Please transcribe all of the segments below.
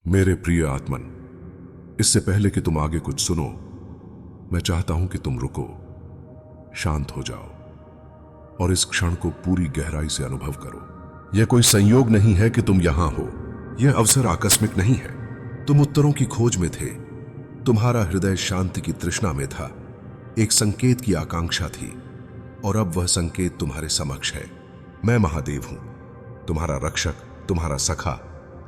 मेरे प्रिय आत्मन, इससे पहले कि तुम आगे कुछ सुनो, मैं चाहता हूं कि तुम रुको, शांत हो जाओ और इस क्षण को पूरी गहराई से अनुभव करो। यह कोई संयोग नहीं है कि तुम यहां हो। यह अवसर आकस्मिक नहीं है। तुम उत्तरों की खोज में थे। तुम्हारा हृदय शांति की तृष्णा में था। एक संकेत की आकांक्षा थी और अब वह संकेत तुम्हारे समक्ष है। मैं महादेव हूं, तुम्हारा रक्षक, तुम्हारा सखा,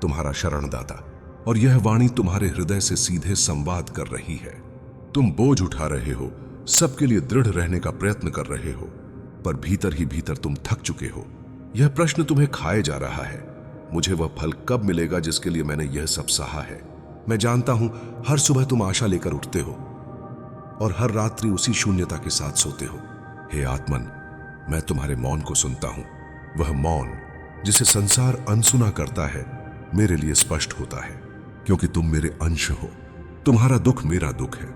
तुम्हारा शरणदाता। और यह वाणी तुम्हारे हृदय से सीधे संवाद कर रही है। तुम बोझ उठा रहे हो, सबके लिए दृढ़ रहने का प्रयत्न कर रहे हो, पर भीतर ही भीतर तुम थक चुके हो। यह प्रश्न तुम्हें खाए जा रहा है, मुझे वह फल कब मिलेगा जिसके लिए मैंने यह सब सहा है। मैं जानता हूं, हर सुबह तुम आशा लेकर उठते हो और हर रात्रि उसी शून्यता के साथ सोते हो। हे आत्मन, मैं तुम्हारे मौन को सुनता हूं। वह मौन जिसे संसार अनसुना करता है, मेरे लिए स्पष्ट होता है, क्योंकि तुम मेरे अंश हो। तुम्हारा दुख मेरा दुख है।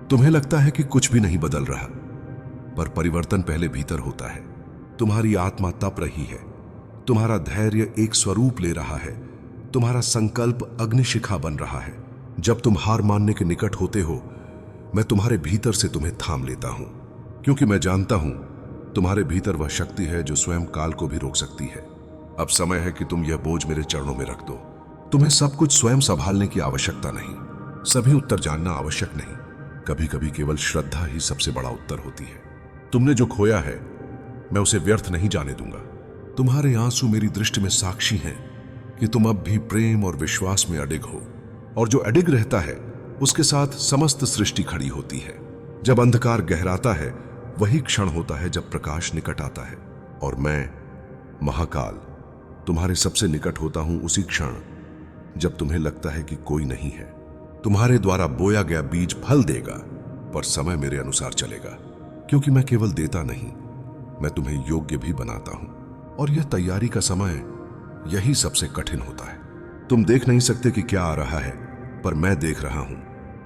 तुम्हें लगता है कि कुछ भी नहीं बदल रहा, पर परिवर्तन पहले भीतर होता है। तुम्हारी आत्मा तप रही है, तुम्हारा धैर्य एक स्वरूप ले रहा है, तुम्हारा संकल्प अग्निशिखा बन रहा है। जब तुम हार मानने के निकट होते हो, मैं तुम्हारे भीतर से तुम्हें थाम लेता हूं, क्योंकि मैं जानता हूं तुम्हारे भीतर वह शक्ति है जो स्वयं काल को भी रोक सकती है। अब समय है कि तुम यह बोझ मेरे चरणों में रख दो। तुम्हें सब कुछ स्वयं संभालने की आवश्यकता नहीं, सभी उत्तर जानना आवश्यक नहीं। कभी कभी केवल श्रद्धा ही सबसे बड़ा उत्तर होती है। तुमने जो खोया है, मैं उसे व्यर्थ नहीं जाने दूंगा। तुम्हारे आंसू मेरी दृष्टि में साक्षी हैं कि तुम अब भी प्रेम और विश्वास में अडिग हो, और जो अडिग रहता है उसके साथ समस्त सृष्टि खड़ी होती है। जब अंधकार गहराता है, वही क्षण होता है जब प्रकाश निकट आता है। और मैं, महाकाल, तुम्हारे सबसे निकट होता हूं उसी क्षण जब तुम्हें लगता है कि कोई नहीं है। तुम्हारे द्वारा बोया गया बीज फल देगा, पर समय मेरे अनुसार चलेगा, क्योंकि मैं केवल देता नहीं, मैं तुम्हें योग्य भी बनाता हूं। और यह तैयारी का समय, यही सबसे कठिन होता है। तुम देख नहीं सकते कि क्या आ रहा है, पर मैं देख रहा हूं।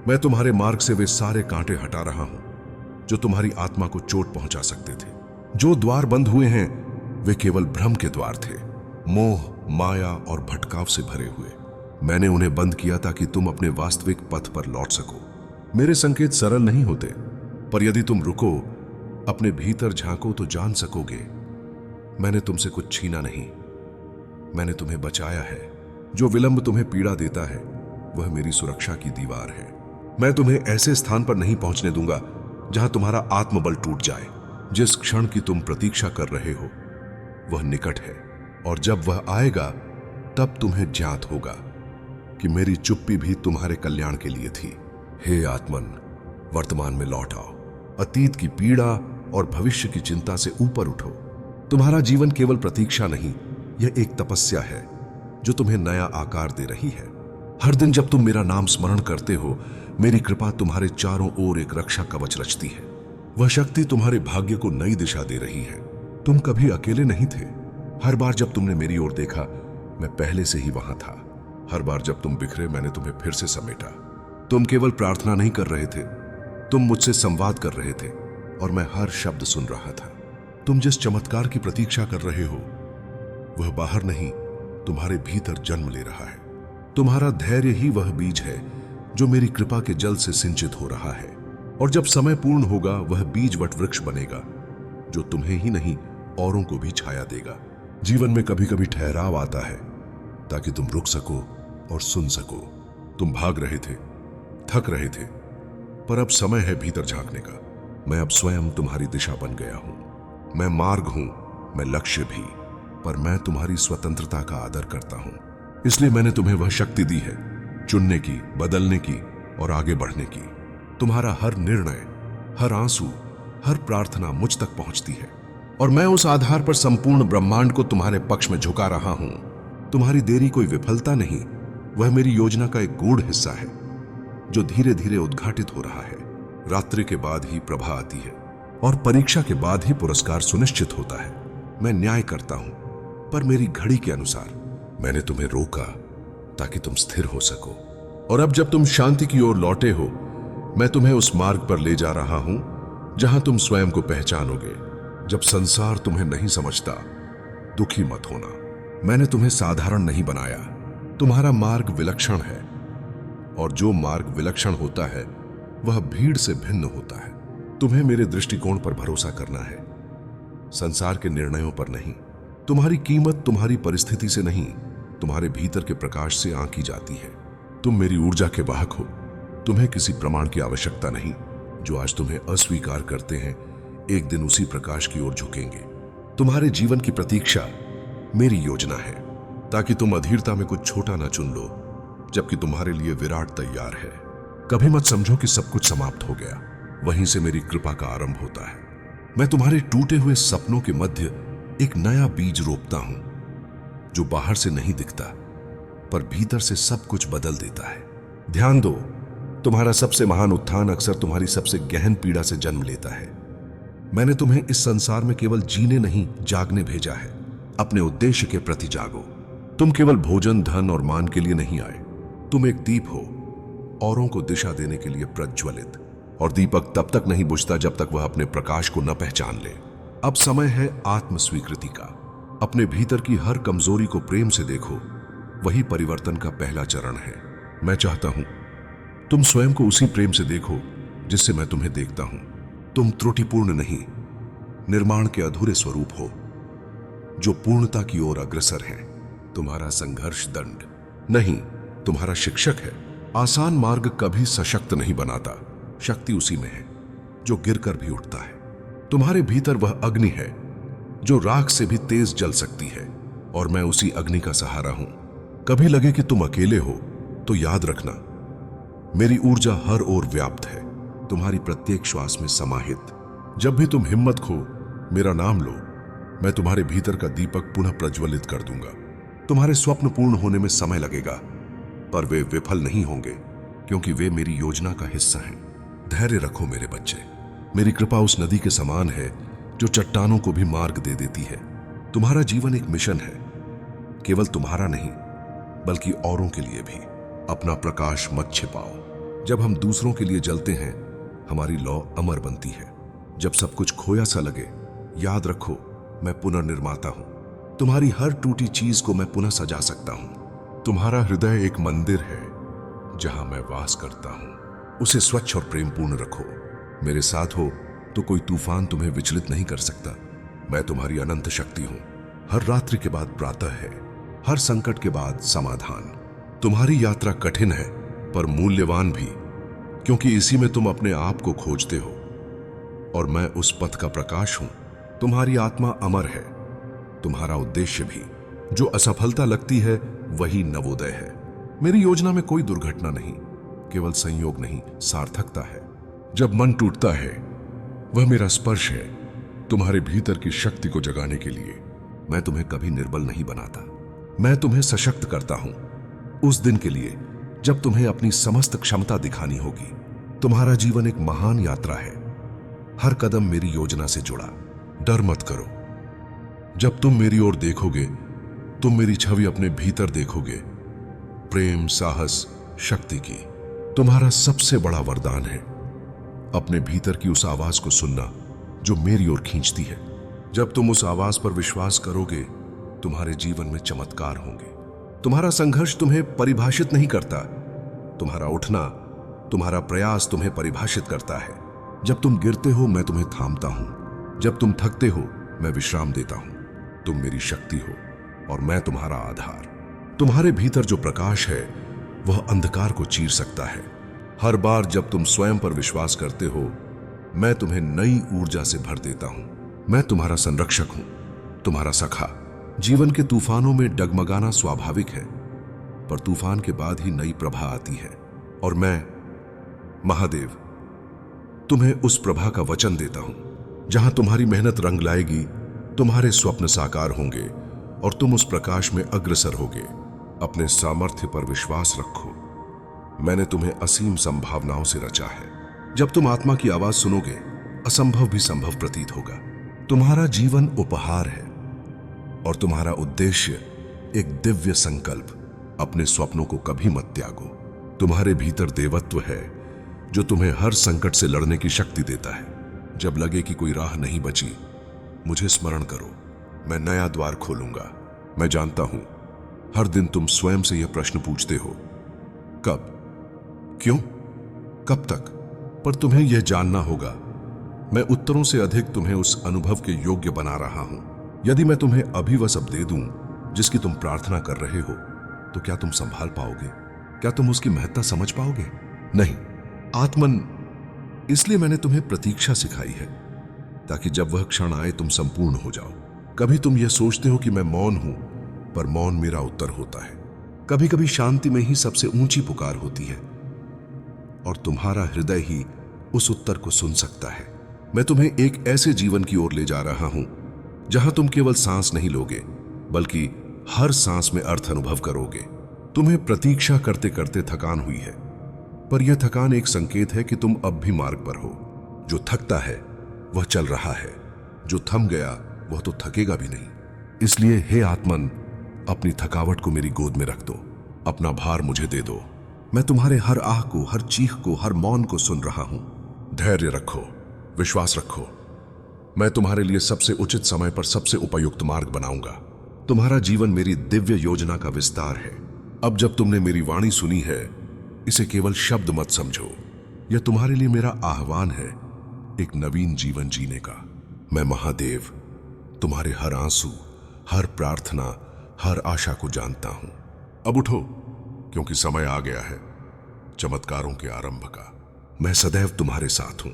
मैं तुम्हारे मार्ग से वे सारे कांटे हटा रहा हूं जो तुम्हारी आत्मा को चोट पहुंचा सकते थे। जो द्वार बंद हुए हैं, वे केवल भ्रम के द्वार थे, मोह, माया और भटकाव से भरे हुए। मैंने उन्हें बंद किया ताकि तुम अपने वास्तविक पथ पर लौट सको। मेरे संकेत सरल नहीं होते, पर यदि तुम रुको, अपने भीतर झांको, तो जान सकोगे मैंने तुमसे कुछ छीना नहीं, मैंने तुम्हें बचाया है। जो विलंब तुम्हें पीड़ा देता है, वह मेरी सुरक्षा की दीवार है। मैं तुम्हें ऐसे स्थान पर नहीं पहुंचने दूंगा जहां तुम्हारा आत्मबल टूट जाए। जिस क्षण की तुम प्रतीक्षा कर रहे हो, वह निकट है, और जब वह आएगा, तब तुम्हें ज्ञात होगा कि मेरी चुप्पी भी तुम्हारे कल्याण के लिए थी। हे आत्मन, वर्तमान में लौट आओ। अतीत की पीड़ा और भविष्य की चिंता से ऊपर उठो। तुम्हारा जीवन केवल प्रतीक्षा नहीं, यह एक तपस्या है जो तुम्हें नया आकार दे रही है। हर दिन जब तुम मेरा नाम स्मरण करते हो, मेरी कृपा तुम्हारे चारों ओर एक रक्षा कवच रचती है। वह शक्ति तुम्हारे भाग्य को नई दिशा दे रही है। तुम कभी अकेले नहीं थे। हर बार जब तुमने मेरी ओर देखा, मैं पहले से ही वहां था। हर बार जब तुम बिखरे, मैंने तुम्हें फिर से समेटा। तुम केवल प्रार्थना नहीं कर रहे थे, तुम मुझसे संवाद कर रहे थे, और मैं हर शब्द सुन रहा था। तुम जिस चमत्कार की प्रतीक्षा कर रहे हो, वह बाहर नहीं, तुम्हारे भीतर जन्म ले रहा है। तुम्हारा धैर्य ही वह बीज है जो मेरी कृपा के जल से सिंचित हो रहा है। और जब समय पूर्ण होगा, वह बीज वट वृक्ष बनेगा जो तुम्हें ही नहीं, औरों को भी छाया देगा। जीवन में कभी कभी ठहराव आता है ताकि तुम रुक सको और सुन सको। तुम भाग रहे थे, थक रहे थे, पर अब समय है भीतर झांकने का। मैं अब स्वयं तुम्हारी दिशा बन गया हूं। मैं मार्ग हूं, मैं लक्ष्य भी, पर मैं तुम्हारी स्वतंत्रता का आदर करता हूं। इसलिए मैंने तुम्हें वह शक्ति दी है, चुनने की, बदलने की और आगे बढ़ने की। तुम्हारा हर निर्णय, हर आंसू, हर प्रार्थना मुझ तक पहुंचती है, और मैं उस आधार पर संपूर्ण ब्रह्मांड को तुम्हारे पक्ष में झुका रहा हूं। तुम्हारी देरी कोई विफलता नहीं, वह मेरी योजना का एक गूढ़ हिस्सा है जो धीरे धीरे उद्घाटित हो रहा है। रात्रि के बाद ही प्रभा आती है, और परीक्षा के बाद ही पुरस्कार सुनिश्चित होता है। मैं न्याय करता हूं, पर मेरी घड़ी के अनुसार। मैंने तुम्हें रोका ताकि तुम स्थिर हो सको, और अब जब तुम शांति की ओर लौटे हो, मैं तुम्हें उस मार्ग पर ले जा रहा हूं जहां तुम स्वयं को पहचानोगे। जब संसार तुम्हें नहीं समझता, दुखी मत होना। मैंने तुम्हें साधारण नहीं बनाया, तुम्हारा मार्ग विलक्षण है। और जो मार्ग विलक्षण होता है वह भीड़ से भिन्न होता है। तुम्हें मेरे दृष्टिकोण पर भरोसा करना है, संसार के निर्णयों पर नहीं। तुम्हारी कीमत तुम्हारी परिस्थिति से नहीं, तुम्हारे भीतर के प्रकाश से आंकी जाती है। तुम मेरी ऊर्जा के वाहक हो, तुम्हें किसी प्रमाण की आवश्यकता नहीं। जो आज तुम्हें अस्वीकार करते हैं एक दिन उसी प्रकाश की ओर झुकेंगे। तुम्हारे जीवन की प्रतीक्षा मेरी योजना है, ताकि तुम अधीरता में कुछ छोटा ना चुन लो जबकि तुम्हारे लिए विराट तैयार है। कभी मत समझो कि सब कुछ समाप्त हो गया, वहीं से मेरी कृपा का आरंभ होता है। मैं तुम्हारे टूटे हुए सपनों के मध्य एक नया बीज रोपता हूं, जो बाहर से नहीं दिखता पर भीतर से सब कुछ बदल देता है। ध्यान दो, तुम्हारा सबसे महान उत्थान अक्सर तुम्हारी सबसे गहन पीड़ा से जन्म लेता है। मैंने तुम्हें इस संसार में केवल जीने नहीं, जागने भेजा है। अपने उद्देश्य के प्रति जागो। तुम केवल भोजन, धन और मान के लिए नहीं आए। तुम एक दीप हो, औरों को दिशा देने के लिए प्रज्वलित। और दीपक तब तक नहीं बुझता जब तक वह अपने प्रकाश को न पहचान ले। अब समय है आत्म स्वीकृति का। अपने भीतर की हर कमजोरी को प्रेम से देखो, वही परिवर्तन का पहला चरण है। मैं चाहता हूं तुम स्वयं को उसी प्रेम से देखो जिससे मैं तुम्हें देखता हूं। तुम त्रुटिपूर्ण नहीं, निर्माण के अधूरे स्वरूप हो जो पूर्णता की ओर अग्रसर है। तुम्हारा संघर्ष दंड नहीं, तुम्हारा शिक्षक है। आसान मार्ग कभी सशक्त नहीं बनाता, शक्ति उसी में है जो गिरकर भी उठता है। तुम्हारे भीतर वह अग्नि है जो राख से भी तेज जल सकती है, और मैं उसी अग्नि का सहारा हूं। कभी लगे कि तुम अकेले हो तो याद रखना, मेरी ऊर्जा हर ओर व्याप्त है, तुम्हारी प्रत्येक श्वास में समाहित। जब भी तुम हिम्मत खो, मेरा नाम लो, मैं तुम्हारे भीतर का दीपक पुनः प्रज्वलित कर दूंगा। तुम्हारे स्वप्न पूर्ण होने में समय लगेगा, पर वे विफल नहीं होंगे, क्योंकि वे मेरी योजना का हिस्सा हैं। धैर्य रखो मेरे बच्चे, मेरी कृपा उस नदी के समान है जो चट्टानों को भी मार्ग दे देती है। तुम्हारा जीवन एक मिशन है, केवल तुम्हारा नहीं बल्कि औरों के लिए भी। अपना प्रकाश मत छिपाओ। जब हम दूसरों के लिए जलते हैं, हमारी लौ अमर बनती है। जब सब कुछ खोया सा लगे, याद रखो मैं पुनर्निर्माता हूं। तुम्हारी हर टूटी चीज को मैं पुनः सजा सकता हूं। तुम्हारा हृदय एक मंदिर है जहां मैं वास करता हूं। उसे स्वच्छ और प्रेमपूर्ण रखो। मेरे साथ हो तो कोई तूफान तुम्हें विचलित नहीं कर सकता। मैं तुम्हारी अनंत शक्ति हूं। हर रात्रि के बाद प्रातः है, हर संकट के बाद समाधान। तुम्हारी यात्रा कठिन है पर मूल्यवान भी, क्योंकि इसी में तुम अपने आप को खोजते हो, और मैं उस पथ का प्रकाश हूं। तुम्हारी आत्मा अमर है, तुम्हारा उद्देश्य भी। जो असफलता लगती है वही नवोदय है। मेरी योजना में कोई दुर्घटना नहीं, केवल संयोग नहीं, सार्थकता है। जब मन टूटता है, वह मेरा स्पर्श है तुम्हारे भीतर की शक्ति को जगाने के लिए। मैं तुम्हें कभी निर्बल नहीं बनाता, मैं तुम्हें सशक्त करता हूं उस दिन के लिए जब तुम्हें अपनी समस्त क्षमता दिखानी होगी। तुम्हारा जीवन एक महान यात्रा है, हर कदम मेरी योजना से जुड़ा। डर मत करो। जब तुम मेरी ओर देखोगे, तुम मेरी छवि अपने भीतर देखोगे, प्रेम, साहस, शक्ति की। तुम्हारा सबसे बड़ा वरदान है अपने भीतर की उस आवाज को सुनना जो मेरी ओर खींचती है। जब तुम उस आवाज पर विश्वास करोगे, तुम्हारे जीवन में चमत्कार होंगे। तुम्हारा संघर्ष तुम्हें परिभाषित नहीं करता, तुम्हारा उठना, तुम्हारा प्रयास तुम्हें परिभाषित करता है। जब तुम गिरते हो, मैं तुम्हें थामता हूं। जब तुम थकते हो, मैं विश्राम देता हूं। तुम मेरी शक्ति हो और मैं तुम्हारा आधार। तुम्हारे भीतर जो प्रकाश है वह अंधकार को चीर सकता है। हर बार जब तुम स्वयं पर विश्वास करते हो, मैं तुम्हें नई ऊर्जा से भर देता हूं। मैं तुम्हारा संरक्षक हूं, तुम्हारा सखा। जीवन के तूफानों में डगमगाना स्वाभाविक है, पर तूफान के बाद ही नई प्रभा आती है। और मैं, महादेव, तुम्हें उस प्रभा का वचन देता हूं। जहां तुम्हारी मेहनत रंग लाएगी, तुम्हारे स्वप्न साकार होंगे और तुम उस प्रकाश में अग्रसर होगे। अपने सामर्थ्य पर विश्वास रखो। मैंने तुम्हें असीम संभावनाओं से रचा है। जब तुम आत्मा की आवाज सुनोगे, असंभव भी संभव प्रतीत होगा। तुम्हारा जीवन उपहार है और तुम्हारा उद्देश्य एक दिव्य संकल्प। अपने स्वप्नों को कभी मत त्यागो। तुम्हारे भीतर देवत्व है जो तुम्हें हर संकट से लड़ने की शक्ति देता है। जब लगे कि कोई राह नहीं बची, मुझे स्मरण करो, मैं नया द्वार खोलूंगा। मैं जानता हूं हर दिन तुम स्वयं से यह प्रश्न पूछते हो, कब, क्यों? कब तक? पर तुम्हें यह जानना होगा, मैं उत्तरों से अधिक तुम्हें उस अनुभव के योग्य बना रहा हूं। यदि मैं तुम्हें अभी वह सब दे दूं जिसकी तुम प्रार्थना कर रहे हो, तो क्या तुम संभाल पाओगे? क्या तुम उसकी महत्ता समझ पाओगे? नहीं। आत्मन, इसलिए मैंने तुम्हें प्रतीक्षा सिखाई है, ताकि जब वह क्षण आए तुम संपूर्ण हो जाओ। कभी तुम यह सोचते हो कि मैं मौन हूं, पर मौन मेरा उत्तर होता है। कभी कभी शांति में ही सबसे ऊंची पुकार होती है, और तुम्हारा हृदय ही उस उत्तर को सुन सकता है। मैं तुम्हें एक ऐसे जीवन की ओर ले जा रहा हूं जहां तुम केवल सांस नहीं लोगे, बल्कि हर सांस में अर्थ अनुभव करोगे। तुम्हें प्रतीक्षा करते करते थकान हुई है, पर यह थकान एक संकेत है कि तुम अब भी मार्ग पर हो। जो थकता है वह चल रहा है, जो थम गया वह तो थकेगा भी नहीं। इसलिए हे आत्मन, अपनी थकावट को मेरी गोद में रख दो, अपना भार मुझे दे दो। मैं तुम्हारे हर आह को, हर चीख को, हर मौन को सुन रहा हूं। धैर्य रखो, विश्वास रखो। मैं तुम्हारे लिए सबसे उचित समय पर सबसे उपयुक्त मार्ग बनाऊंगा। तुम्हारा जीवन मेरी दिव्य योजना का विस्तार है। अब जब तुमने मेरी वाणी सुनी है, इसे केवल शब्द मत समझो। यह तुम्हारे लिए मेरा आह्वान है, एक नवीन जीवन जीने का। मैं महादेव तुम्हारे हर आंसू, हर प्रार्थना, हर आशा को जानता हूं। अब उठो, क्योंकि समय आ गया है चमत्कारों के आरंभ का। मैं सदैव तुम्हारे साथ हूं।